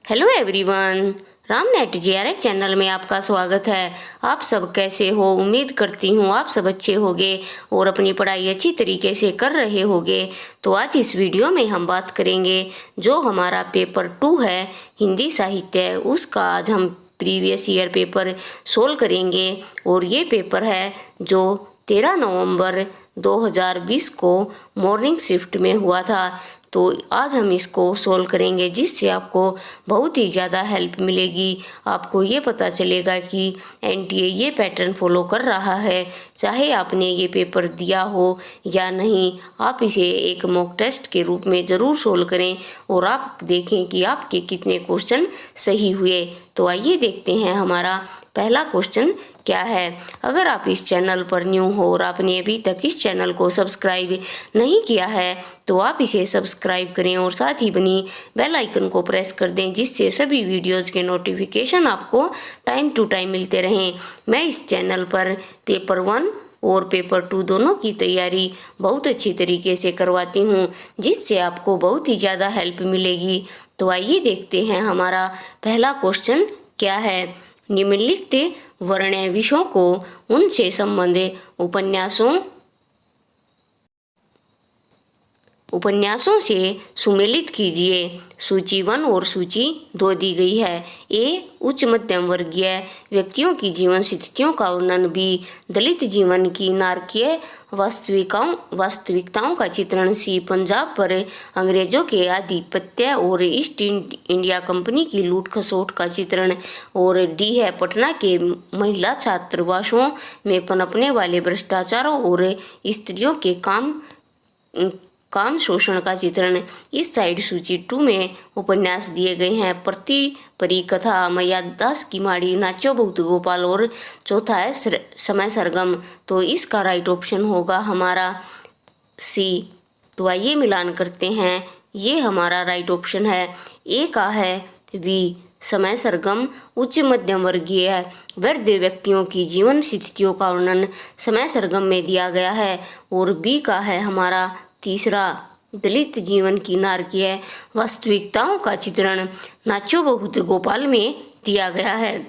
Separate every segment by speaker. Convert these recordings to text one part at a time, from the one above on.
Speaker 1: Hello everyone, रामनेट GRF channel में आपका स्वागत है। आप सब कैसे हो? उम्मीद करती हूँ आप सब अच्छे होगे और अपनी पढ़ाई अच्छी तरीके से कर रहे होगे। तो आज इस वीडियो में हम बात करेंगे जो हमारा पेपर 2 है हिंदी साहित्य, उसका आज हम प्रीवियस ईयर पेपर सोल्व करेंगे। और ये पेपर है जो 13 नवंबर 2020 को मॉर्निंग शिफ्ट में हुआ था। तो आज हम इसको सोल्व करेंगे जिससे आपको बहुत ही ज़्यादा हेल्प मिलेगी। आपको ये पता चलेगा कि एनटीए ये पैटर्न फॉलो कर रहा है, चाहे आपने ये पेपर दिया हो या नहीं। आप इसे एक मॉक टेस्ट के रूप में ज़रूर सोल्व करें और आप देखें कि आपके कितने क्वेश्चन सही हुए। तो आइए देखते हैं हमारा पहला क्वेश्चन क्या है। अगर आप इस चैनल पर न्यू हो और आपने अभी तक इस चैनल को सब्सक्राइब नहीं किया है तो आप इसे सब्सक्राइब करें और साथ ही बनी बेल आइकन को प्रेस कर दें, जिससे सभी वीडियोज़ के नोटिफिकेशन आपको टाइम टू टाइम मिलते रहें। मैं इस चैनल पर पेपर 1 और पेपर 2 दोनों की तैयारी बहुत अच्छी तरीके से करवाती हूँ, जिससे आपको बहुत ही ज़्यादा हेल्प मिलेगी। तो आइए देखते हैं हमारा पहला क्वेश्चन क्या है। निम्नलिखित वर्ण्य विषयों को उनसे संबंधित उपन्यासों से सुमेलित कीजिए। सूची 1 और सूची 2 दी गई है। ए उच्च मध्यम वर्गीय व्यक्तियों की जीवन स्थितियों का वर्णन। बी दलित जीवन की नारकीय वास्तविकताओं का चित्रण। सी पंजाब पर अंग्रेजों के आधिपत्य और ईस्ट इंडिया कंपनी की लूट खसोट का चित्रण। और डी है पटना के महिला छात्रावासों में पनपने वाले भ्रष्टाचारों और स्त्रियों के काम शोषण का चित्रण। इस साइड सूची 2 में उपन्यास दिए गए हैं। प्रति परिकथा, मैयादास की माड़ी, नाचो बहुत गोपाल और चौथा है समय सरगम। तो इसका राइट ऑप्शन होगा हमारा सी। तो आइए मिलान करते हैं। ये हमारा राइट ऑप्शन है। ए का है वी, समय सरगम उच्च मध्यम वर्गीय वृद्ध व्यक्तियों की जीवन स्थितियों का वर्णन समय सरगम में दिया गया है। और बी का है हमारा तीसरा, दलित जीवन की नारकीय वास्तविकताओं का चित्रण नाचो बहुत गोपाल में दिया गया है।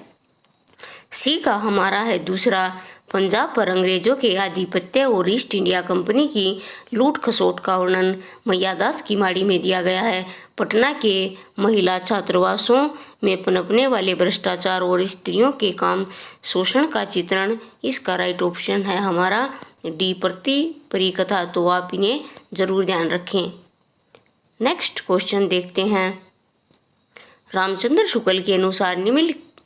Speaker 1: सी का हमारा है दूसरा, पंजाब पर अंग्रेजों के आधिपत्य और ईस्ट इंडिया कंपनी की लूट खसोट का वर्णन मैयादास की माड़ी में दिया गया है। पटना के महिला छात्रावासों में पनपने वाले भ्रष्टाचार और स्त्रियों के काम शोषण का चित्रण। इसका राइट ऑप्शन है हमारा डी, प्रति परिकथा। तो आप इन्हें ज़रूर ध्यान रखें। नेक्स्ट क्वेश्चन देखते हैं। रामचंद्र शुक्ल के अनुसार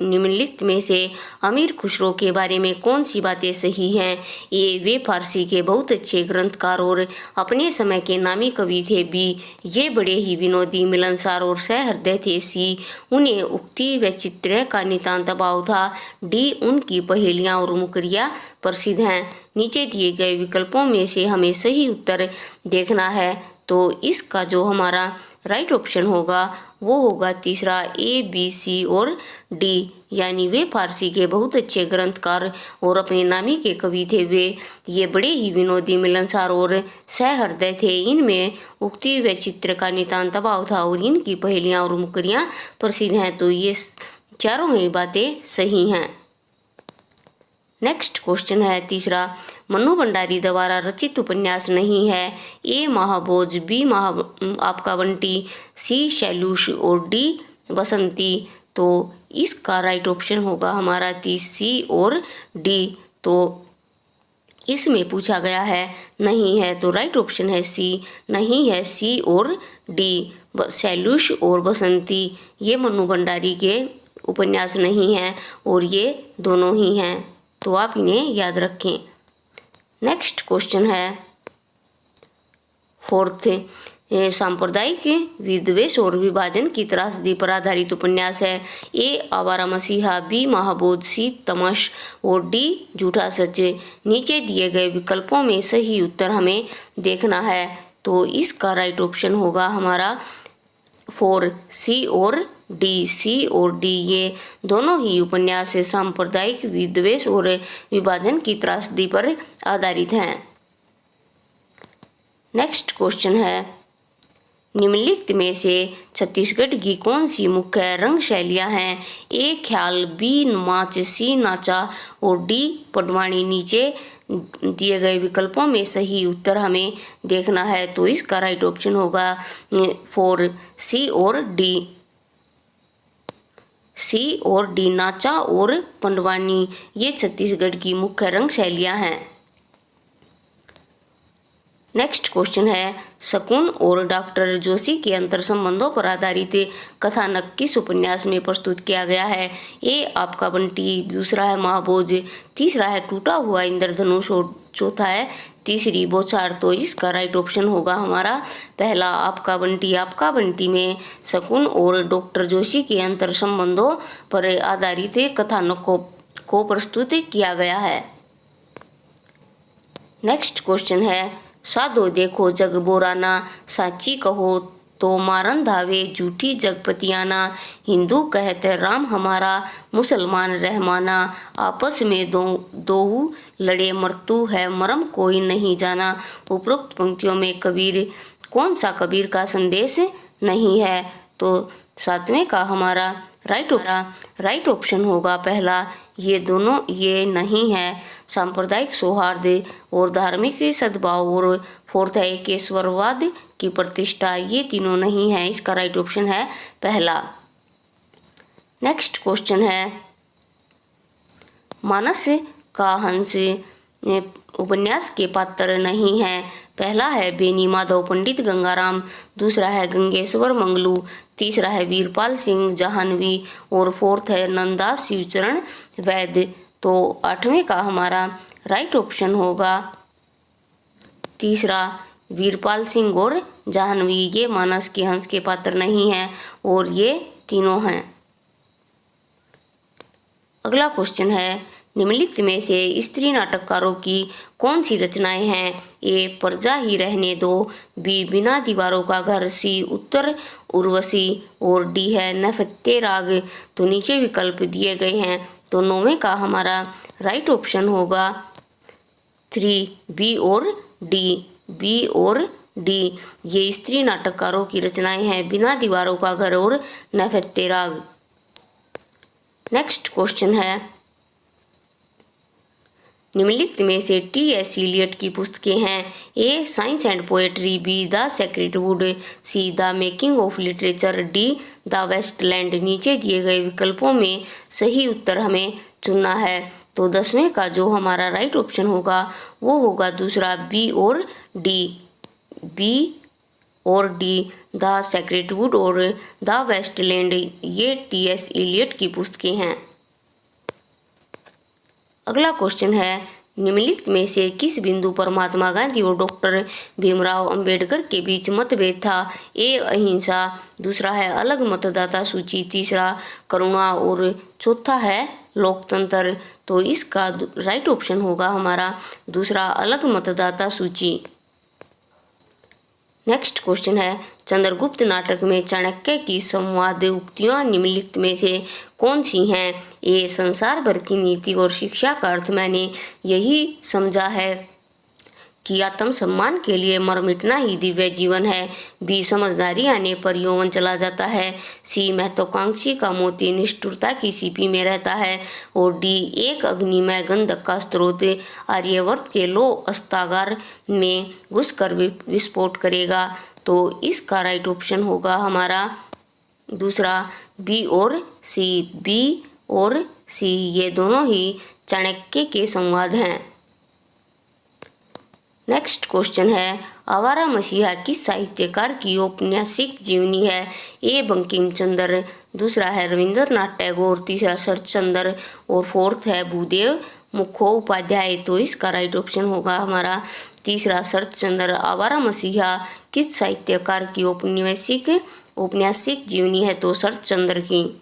Speaker 1: निम्नलिखित में से अमीर खुसरो के बारे में कौन सी बातें सही हैं? ए वे फारसी के बहुत अच्छे ग्रंथकार और अपने समय के नामी कवि थे। बी ये बड़े ही विनोदी, मिलनसार और सहृदय थे। सी उन्हें उक्ति व चित्र का नितांत अभाव था। डी उनकी पहेलियाँ और मुकरियाँ प्रसिद्ध हैं। नीचे दिए गए विकल्पों में से हमें सही उत्तर देखना है। तो इसका जो हमारा राइट ऑप्शन होगा वो होगा तीसरा, ए बी सी और डी, यानी वे फारसी के बहुत अच्छे ग्रंथकार और अपने नामी के कवि थे। वे ये बड़े ही विनोदी, मिलनसार और सहृदय थे। इनमें उक्ति व चित्र का नितांत अभाव था और इनकी पहेलियाँ और मुकरियाँ प्रसिद्ध हैं। तो ये चारों ही बातें सही हैं। नेक्स्ट क्वेश्चन है तीसरा, मन्नू भंडारी द्वारा रचित उपन्यास नहीं है। ए महाभोज, बी आपका बंटी, सी शैलूष और डी बसंती। तो इसका राइट ऑप्शन होगा हमारा सी और डी। तो इसमें पूछा गया है नहीं है, तो राइट ऑप्शन है सी, नहीं है सी और डी। शैलूष और बसंती ये मन्नू भंडारी के उपन्यास नहीं हैं और ये दोनों ही हैं। तो आप इन्हें याद रखें। नेक्स्ट क्वेश्चन है फोर्थ, सांप्रदायिक विद्वेष और विभाजन की त्रासदी पर आधारित उपन्यास है। ए आवारा मसीहा, बी महाबोध, सी तमस और डी झूठा सच। नीचे दिए गए विकल्पों में सही उत्तर हमें देखना है। तो इसका राइट ऑप्शन होगा हमारा 4, सी और डी। सी और डी ये दोनों ही उपन्यास सांप्रदायिक विद्वेष और विभाजन की त्रासदी पर आधारित हैं। नेक्स्ट क्वेश्चन है, निम्नलिखित में से छत्तीसगढ़ की कौन सी मुख्य रंग शैलियाँ हैं? ए ख्याल, बी नाच, सी नाचा और डी पटवानी। नीचे दिए गए विकल्पों में सही उत्तर हमें देखना है, तो इसका राइट ऑप्शन होगा 4 सी और डी। सी और डी, नाचा और पंडवानी, ये छत्तीसगढ़ की मुख्य रंग शैलियाँ हैं। नेक्स्ट क्वेश्चन है, शकुन और डॉक्टर जोशी के अंतर संबंधों पर आधारित कथानक किस उपन्यास में प्रस्तुत किया गया है? ए आपका बंटी, दूसरा है महाभोज, तीसरा है टूटा हुआ इंद्रधनुष और चौथा है तीसरी बौछार। तो इसका राइट ऑप्शन होगा हमारा पहला आपका बंटी। आपका बंटी में शकुन और डॉक्टर जोशी के अंतर संबंधों पर आधारित कथानक को प्रस्तुत किया गया है। नेक्स्ट क्वेश्चन है, साधो देखो जग बोराना, साची कहो तो मारन धावे, झूठी जगपतियाना, हिंदू कहते राम हमारा, मुसलमान रहमाना, आपस में दो लड़े मृत्यु है मरम कोई नहीं जाना। उपरोक्त पंक्तियों में कबीर कौन सा कबीर का संदेश नहीं है? तो सातवें का हमारा राइट ऑप्शन होगा पहला, ये दोनों ये नहीं है। सांप्रदायिक सौहार्द और धार्मिक सद्भाव और फोर्थ है केशवरवाद की प्रतिष्ठा, ये तीनों नहीं है। इसका राइट ऑप्शन है पहला। नेक्स्ट क्वेश्चन है, मानस का हंस उपन्यास के पात्र नहीं है। पहला है बेनी माधव पंडित गंगाराम, दूसरा है गंगेश्वर मंगलू, तीसरा है वीरपाल सिंह जाह्नवी और फोर्थ है नंददास शिवचरण वैद्य। तो आठवें का हमारा राइट ऑप्शन होगा तीसरा, वीरपाल सिंह और जाह्नवी, ये मानस के हंस के पात्र नहीं हैं और ये तीनों हैं। अगला क्वेश्चन है, निम्नलिखित में से स्त्री नाटककारों की कौन सी रचनाएं हैं? ए प्रजा ही रहने दो, बी बिना दीवारों का घर, सी उत्तर उर्वशी और डी है नैफत्य राग। तो नीचे विकल्प दिए गए हैं, तो नौवें का हमारा राइट ऑप्शन होगा 3 बी और डी। बी और डी, ये स्त्री नाटककारों की रचनाएं हैं, बिना दीवारों का घर और नैफत्य राग। नेक्स्ट क्वेश्चन है, निम्नलिखित में से टी.एस. इलियट की पुस्तकें हैं? A science and poetry, B the sacred wood, C the making of literature, D the waste land. नीचे दिए गए विकल्पों में सही उत्तर हमें चुनना है, तो 10वें का जो हमारा राइट ऑप्शन होगा वो होगा दूसरा, बी और डी। बी और डी, द सेक्रेट वुड और द वेस्टलैंड, ये टी.एस. इलियट की पुस्तकें हैं। अगला क्वेश्चन है, निम्नलिखित में से किस बिंदु पर महात्मा गांधी और डॉक्टर भीमराव अंबेडकर के बीच मतभेद था? ए अहिंसा, दूसरा है अलग मतदाता सूची, तीसरा करुणा और चौथा है लोकतंत्र। तो इसका राइट ऑप्शन होगा हमारा दूसरा, अलग मतदाता सूची। नेक्स्ट क्वेश्चन है, चंद्रगुप्त नाटक में चाणक्य की संवाद उक्तियां निम्नलिखित में से कौन सी हैं? ए संसार भर की नीति और शिक्षा का अर्थ मैंने यही समझा है कि आत्मसम्मान के लिए मर मिटना ही दिव्य जीवन है, बी समझदारी आने पर यौवन चला जाता है, सी महत्वाकांक्षी का मोती निष्ठुरता की सीपी में रहता है और डी एक अग्निमय गंधक का स्रोत आर्यवर्त के लो अस्तागार में घुसकर विस्फोट करेगा। तो इसका राइट ऑप्शन होगा हमारा दूसरा, बी और सी। बी और सी, ये दोनों ही चाणक्य के संवाद हैं। नेक्स्ट क्वेश्चन है, आवारा मसीहा किस साहित्यकार की औपन्यासिक जीवनी है? ए बंकिम चंद्र, दूसरा है रविंद्रनाथ टैगोर, तीसरा शरतचंद्र और फोर्थ है भूदेव मुखोपाध्याय। तो इसका राइट ऑप्शन होगा हमारा तीसरा, शरतचंद्र। आवारा मसीहा किस साहित्यकार की औपन्यासिक जीवनी है? तो शरतचंद्र की।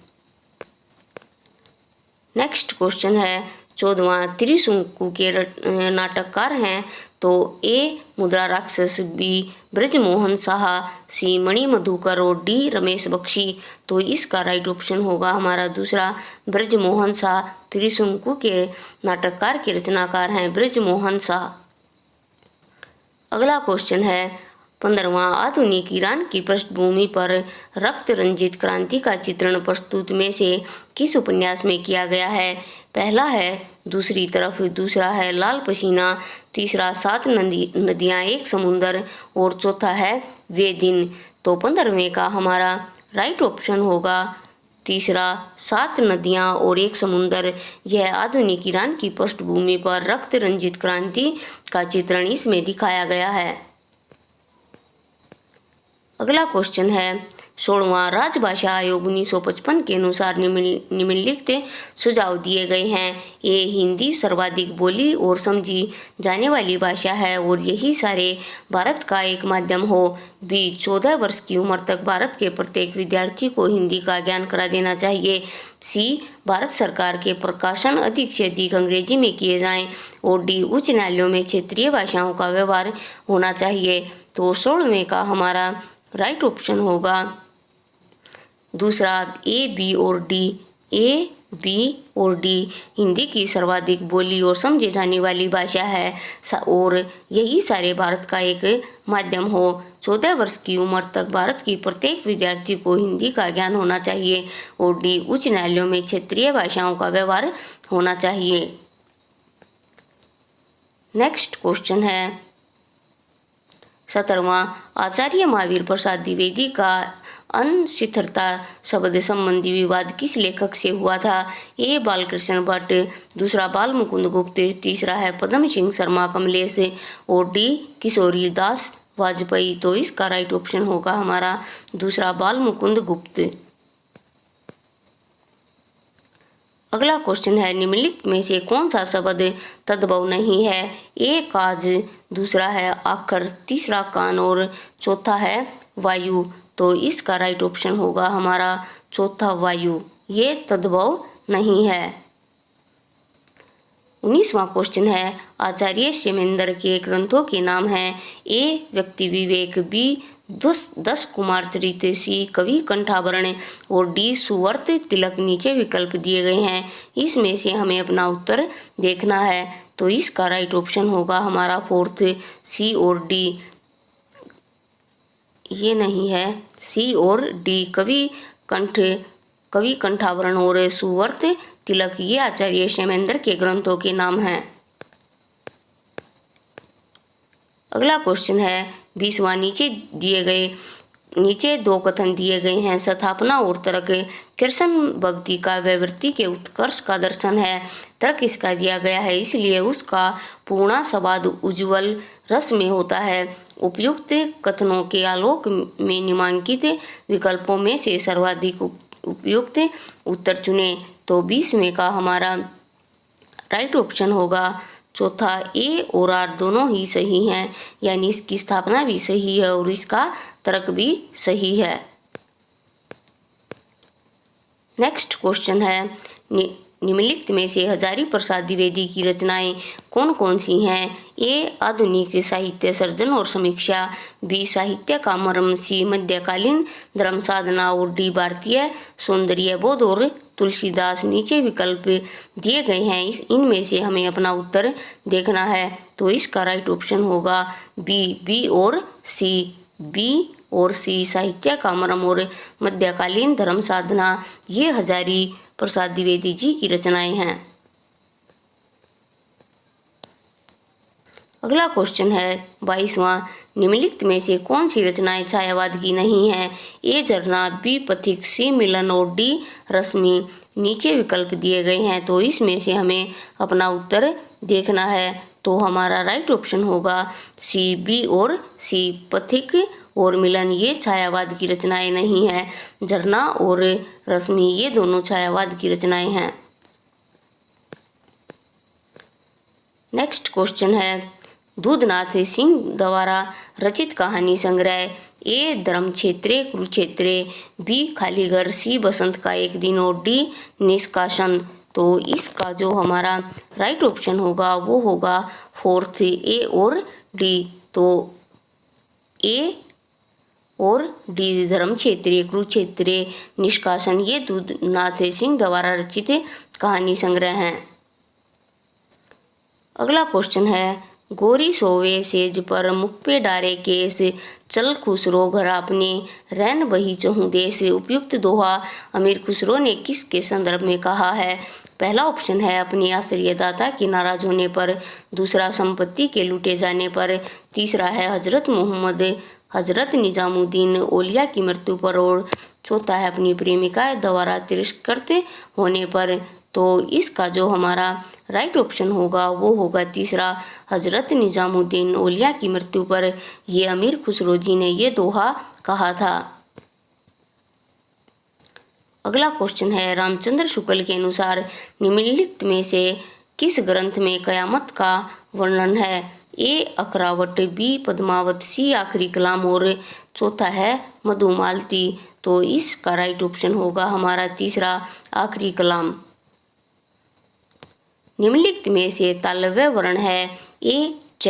Speaker 1: नेक्स्ट क्वेश्चन है, 14वां त्रिशंकु के नाटककार हैं? तो ए मुद्रा राक्षस, बी ब्रजमोहन साहा, सी मणि मधुकर और डी रमेश बख्शी। तो इसका राइट ऑप्शन होगा हमारा दूसरा, ब्रजमोहन शाह। त्रिशंकु के नाटककार के रचनाकार हैं ब्रजमोहन शाह। अगला क्वेश्चन है, 15वां आधुनिक ईरान की पृष्ठभूमि पर रक्त रंजित क्रांति का चित्रण प्रस्तुत में से किस उपन्यास में किया गया है? पहला है दूसरी तरफ, दूसरा है लाल पसीना, तीसरा 7 नदियाँ एक समुंदर और चौथा है वे दिन। तो 15वें का हमारा राइट ऑप्शन होगा तीसरा 7 नदियाँ और एक समुंदर। यह आधुनिक ईरान की पृष्ठभूमि पर रक्त रंजित क्रांति का चित्रण इसमें दिखाया गया है। अगला क्वेश्चन है 16वां राजभाषा आयोग 1955 के अनुसार निम्नलिखित सुझाव दिए गए हैं। ए, हिंदी सर्वाधिक बोली और समझी जाने वाली भाषा है और यही सारे भारत का एक माध्यम हो। बी, 14 वर्ष की उम्र तक भारत के प्रत्येक विद्यार्थी को हिंदी का ज्ञान करा देना चाहिए। सी, भारत सरकार के प्रकाशन अधिक से अधिक अंग्रेजी में किए जाएं। और डी, उच्च न्यायालयों में क्षेत्रीय भाषाओं का व्यवहार होना चाहिए। तो 16वें का हमारा राइट ऑप्शन होगा दूसरा ए, बी और डी। ए, बी और डी हिंदी की सर्वाधिक बोली और समझी जाने वाली भाषा है और यही सारे भारत का एक माध्यम हो। 14 वर्ष की उम्र तक भारत की प्रत्येक विद्यार्थी को हिंदी का ज्ञान होना चाहिए। और डी, उच्च न्यायालयों में क्षेत्रीय भाषाओं का व्यवहार होना चाहिए। नेक्स्ट क्वेश्चन है 17वां आचार्य महावीर प्रसाद द्विवेदी का अनशिथिरता शब्द संबंधी विवाद किस लेखक से हुआ था? ए, बालकृष्ण भट्ट, दूसरा बाल मुकुंद गुप्त, तीसरा है पद्म सिंह शर्मा कमलेश और डी, किशोरी दास वाजपेयी। तो इसका राइट ऑप्शन होगा हमारा दूसरा बाल मुकुंद गुप्त। अगला क्वेश्चन है निम्नलिखित में से कौन सा शब्द तद्भव नहीं है? ए, काज, दूसरा है आखर, तीसरा कान और चौथा है वायु। तो इसका राइट ऑप्शन होगा हमारा चौथा वायु, ये तद्भव नहीं है। 19वां क्वेश्चन है आचार्य क्षेमेंद्र के ग्रंथों के नाम हैं। ए, व्यक्ति विवेक, बी, 10 कुमार चरित, सी, कवि कंठाभरण और डी, सुवर्त तिलक। नीचे विकल्प दिए गए हैं, इसमें से हमें अपना उत्तर देखना है। तो इसका राइट ऑप्शन होगा हमारा फोर्थ, सी और डी। ये नहीं है, सी और डी, कवि कंठाभरण और सुवर्त तिलक ये आचार्य क्षेमेंद्र के ग्रंथों के नाम हैं। अगला क्वेश्चन है 20वां नीचे दो कथन दिए गए हैं। स्थापना और तर्क कृष्ण भक्ति का व्यवृत्ति के उत्कर्ष का दर्शन है। तर्क इसका दिया गया है इसलिए उसका पूर्ण स्वाद उज्ज्वल रस में होता है। उपयुक्त कथनों के आलोक में निम्नलिखित विकल्पों में से सर्वाधिक उपयुक्त उत्तर चुने। तो 20वें का हमारा राइट ऑप्शन होगा चौथा, ए और आर दोनों ही सही हैं, यानी इसकी स्थापना भी सही है और इसका तर्क भी सही है। नेक्स्ट क्वेश्चन है निम्नलिखित में से हजारी प्रसाद द्विवेदी की रचनाएं कौन कौन सी हैं? ए, आधुनिक साहित्य सर्जन और समीक्षा, बी, साहित्य का मर्म, सी, मध्यकालीन धर्म साधना और डी, भारतीय सौंदर्य बोध और तुलसीदास। नीचे विकल्प दिए गए हैं, इनमें से हमें अपना उत्तर देखना है। तो इसका राइट ऑप्शन होगा बी और सी। बी और सी, साहित्य का मर्म और मध्यकालीन धर्म साधना ये हजारी प्रसाद द्विवेदी जी की रचनाएं हैं। अगला क्वेश्चन है 22वां निम्नलिखित में से कौन सी रचनाएं छायावाद की नहीं है? ए, झरना, बी, पथिक, सी, मिलन और डी, रश्मि। नीचे विकल्प दिए गए हैं, तो इसमें से हमें अपना उत्तर देखना है। तो हमारा राइट ऑप्शन होगा सी, बी और सी, पथिक और मिलन ये छायावाद की रचनाएं नहीं है। झरना और रश्मि ये दोनों छायावाद की रचनाएं हैं। नेक्स्ट क्वेश्चन है दूधनाथ सिंह द्वारा रचित कहानी संग्रह। ए, धर्मक्षेत्रे कुरुक्षेत्रे, बी, खाली घर, सी, बसंत का एक दिन और डी, निष्कासन। तो इसका जो हमारा राइट ऑप्शन होगा वो होगा फोर्थ, ए और डी। तो ए और डी, धर्मक्षेत्रे कुरुक्षेत्रे, निष्कासन ये दूधनाथ सिंह द्वारा रचित कहानी संग्रह हैं। अगला क्वेश्चन है गोरी सोवे सेज पर मुख पे डारे केस, चल खुसरो घर अपने रैन बही चहूँ देश। उपयुक्त दोहा अमीर खुसरो ने किसके संदर्भ में कहा है? पहला ऑप्शन है अपने आश्रयदाता के नाराज होने पर, दूसरा संपत्ति के लूटे जाने पर, तीसरा है हजरत निजामुद्दीन औलिया की मृत्यु पर, और चौथा है अपनी प्रेमिका द्वारा तिरस्कृत होने पर। तो इसका जो हमारा राइट ऑप्शन होगा वो होगा तीसरा, हजरत निजामुद्दीन औलिया की मृत्यु पर ये अमीर खुसरो जी ने ये दोहा कहा था। अगला क्वेश्चन है, रामचंद्र शुक्ल के अनुसार निम्नलिखित में से किस ग्रंथ में कयामत का वर्णन है? ए अखरावट, बी पद्मावत, सी आखिरी कलाम और चौथा है मधुमालती। तो इसका राइट ऑप्शन होगा हमारा तीसरा, आखिरी कलाम। निम्नलिखित में से तालव्य वर्ण है? ए च,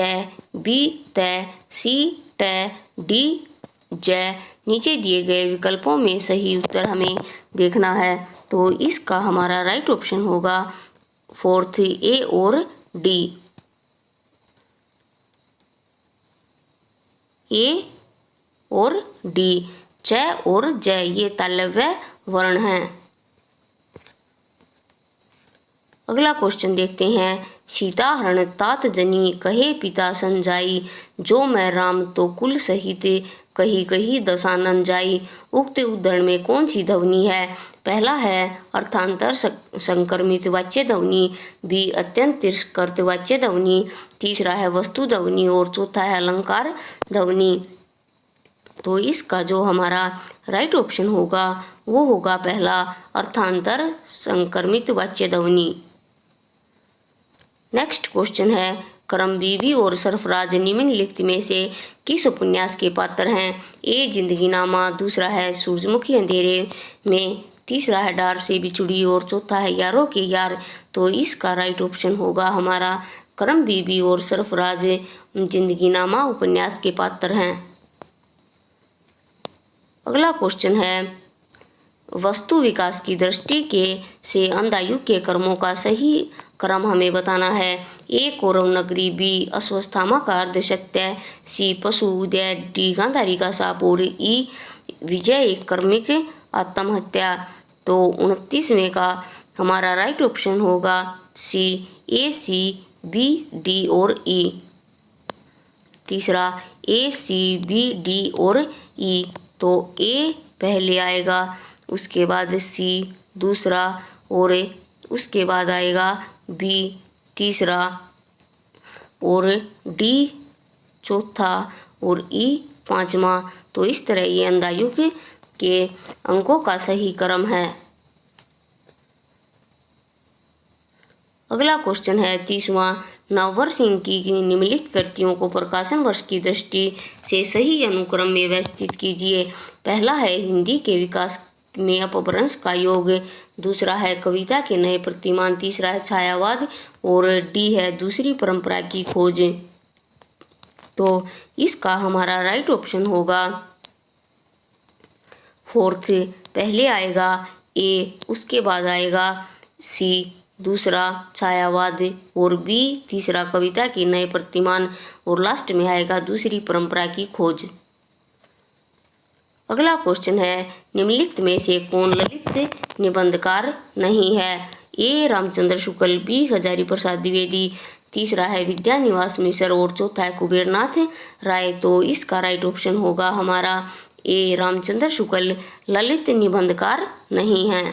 Speaker 1: बी त, सी ट, डी ज। नीचे दिए गए विकल्पों में सही उत्तर हमें देखना है। तो इसका हमारा राइट ऑप्शन होगा फोर्थ, ए और डी। ए और डी, च और ज ये तालव्य वर्ण हैं। अगला क्वेश्चन देखते हैं, सीता हरण तात जनी कहे पिता संजाई, जो मैं राम तो कुल सहित कही कही दशानन जाई। उक्त उद्धरण में कौन सी ध्वनि है? पहला है अर्थांतर संक्रमित वाच्य ध्वनि, बी अत्यंत तिरस्कृत वाच्य ध्वनि, तीसरा है वस्तु ध्वनि और चौथा है अलंकार ध्वनि। तो इसका जो हमारा राइट ऑप्शन होगा वो होगा पहला, अर्थांतर संक्रमित वाच्य ध्वनि। नेक्स्ट क्वेश्चन है, करम बीबी और सरफराज निम्नलिखित में से किस उपन्यास के पात्र हैं? ए जिंदगीनामा, दूसरा है सूरजमुखी अंधेरे में, तीसरा है डार से बिछुड़ी और चौथा है यारों के यार। तो इसका राइट ऑप्शन होगा हमारा करम बीबी और सरफराज जिंदगीनामा उपन्यास के पात्र हैं। अगला क्वेश्चन है, वस्तु विकास की दृष्टि से अंधायुग के कर्मों का सही क्रम हमें बताना है। ए कौरव नगरी, बी अश्वत्थामा का अर्धसत्य, सी पशु उदय, डी गांधारी का शाप और ई विजय एक कर्मिक आत्महत्या। तो 29वें का हमारा राइट ऑप्शन होगा सी, ए सी बी डी और ई। तीसरा ए सी बी डी और ई। तो ए पहले आएगा, उसके बाद सी दूसरा और उसके बाद आएगा बी तीसरा और डी चौथा और ई पांचवा। तो इस तरह ये अंधायुग के अंकों का सही क्रम है। अगला क्वेश्चन है 30वां, नववर्ष की निम्नलिखित कृतियों को प्रकाशन वर्ष की दृष्टि से सही अनुक्रम में व्यवस्थित कीजिए। पहला है हिंदी के विकास में अपभ्रंश का योग, दूसरा है कविता के नए प्रतिमान, तीसरा है छायावाद और डी है दूसरी परंपरा की खोज। तो इसका हमारा राइट ऑप्शन होगा फोर्थ, पहले आएगा ए, उसके बाद आएगा सी दूसरा छायावाद और बी तीसरा कविता के नए प्रतिमान और लास्ट में आएगा दूसरी परंपरा की खोज। अगला क्वेश्चन है, निम्नलिखित में से कौन ललित निबंधकार नहीं है? ए रामचंद्र शुक्ल, बी हजारी प्रसाद द्विवेदी, तीसरा है विद्यानिवास मिश्र और चौथा है कुबेरनाथ राय। तो इसका राइट ऑप्शन होगा हमारा ए रामचंद्र शुक्ल ललित निबंधकार नहीं है।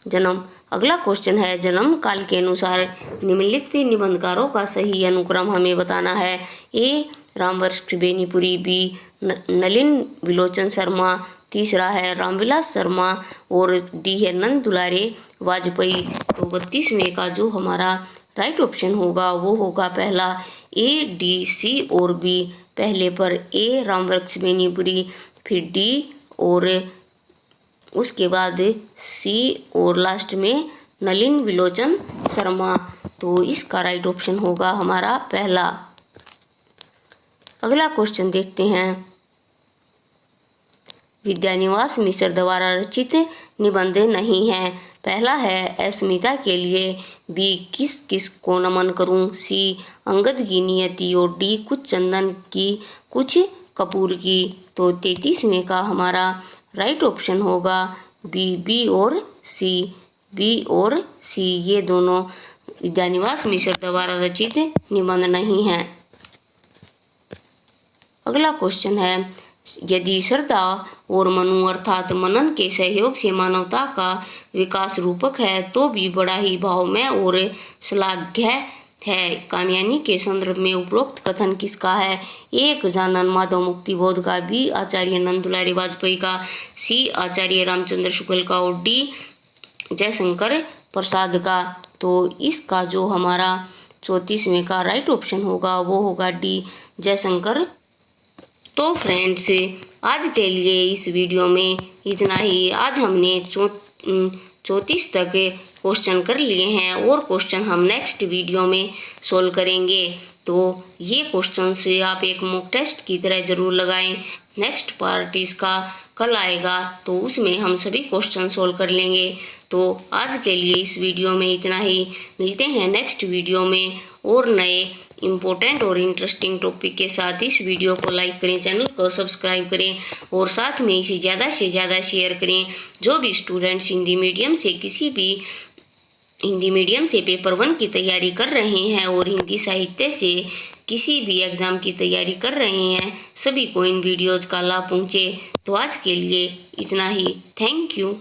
Speaker 1: जन्म, अगला क्वेश्चन है, जन्म काल के अनुसार निम्नलिखित निबंधकारों का सही अनुक्रम हमें बताना है। ए रामवंश बेनीपुरी, बी नलिन विलोचन शर्मा, तीसरा है रामविलास शर्मा और डी है नंद दुलारे वाजपेयी। तो 32वें का जो हमारा राइट ऑप्शन होगा वो होगा पहला, ए डी सी और बी। पहले पर ए रामवृक्ष बेनीपुरी, फिर डी और उसके बाद सी और लास्ट में नलिन विलोचन शर्मा। तो इसका राइट ऑप्शन होगा हमारा पहला। अगला क्वेश्चन देखते हैं, विद्यानिवास मिश्र द्वारा रचित निबंध नहीं है। पहला है अस्मिता के लिए, बी किस किस को नमन करूं, सी अंगद की नियति और डी कुछ चंदन की कुछ कपूर की। तो 33वें का हमारा राइट ऑप्शन होगा बी और सी। ये दोनों विद्यानिवास मिश्र द्वारा रचित निबंध नहीं है। अगला क्वेश्चन है, यदि श्रद्धा और मनु अर्थात मनन के सहयोग से मानवता का विकास रूपक है तो भी बड़ा ही भावमय और श्लाघ्य है। कामयानी के संदर्भ में उपरोक्त कथन किसका है? ए गजानन माधव मुक्तिबोध का, बी आचार्य नंद दुलारी वाजपेयी का, सी आचार्य रामचंद्र शुक्ल का और डी जयशंकर प्रसाद का। तो इसका जो हमारा 34वें का राइट ऑप्शन होगा वो होगा डी जयशंकर। तो फ्रेंड्स, आज के लिए इस वीडियो में इतना ही। आज हमने 34 तक क्वेश्चन कर लिए हैं और क्वेश्चन हम नेक्स्ट वीडियो में सोल्व करेंगे। तो ये क्वेश्चन से आप एक मॉक टेस्ट की तरह ज़रूर लगाएं। नेक्स्ट पार्ट इसका कल आएगा तो उसमें हम सभी क्वेश्चन सोल्व कर लेंगे। तो आज के लिए इस वीडियो में इतना ही। मिलते हैं नेक्स्ट वीडियो में और नए इम्पोर्टेंट और इंटरेस्टिंग टॉपिक के साथ। इस वीडियो को लाइक करें, चैनल को सब्सक्राइब करें और साथ में इसे ज़्यादा से ज़्यादा शेयर करें। जो भी स्टूडेंट्स हिंदी मीडियम से पेपर 1 की तैयारी कर रहे हैं और हिंदी साहित्य से किसी भी एग्ज़ाम की तैयारी कर रहे हैं, सभी को इन वीडियोज़ का लाभ पहुँचे। तो आज के लिए इतना ही। Thank you.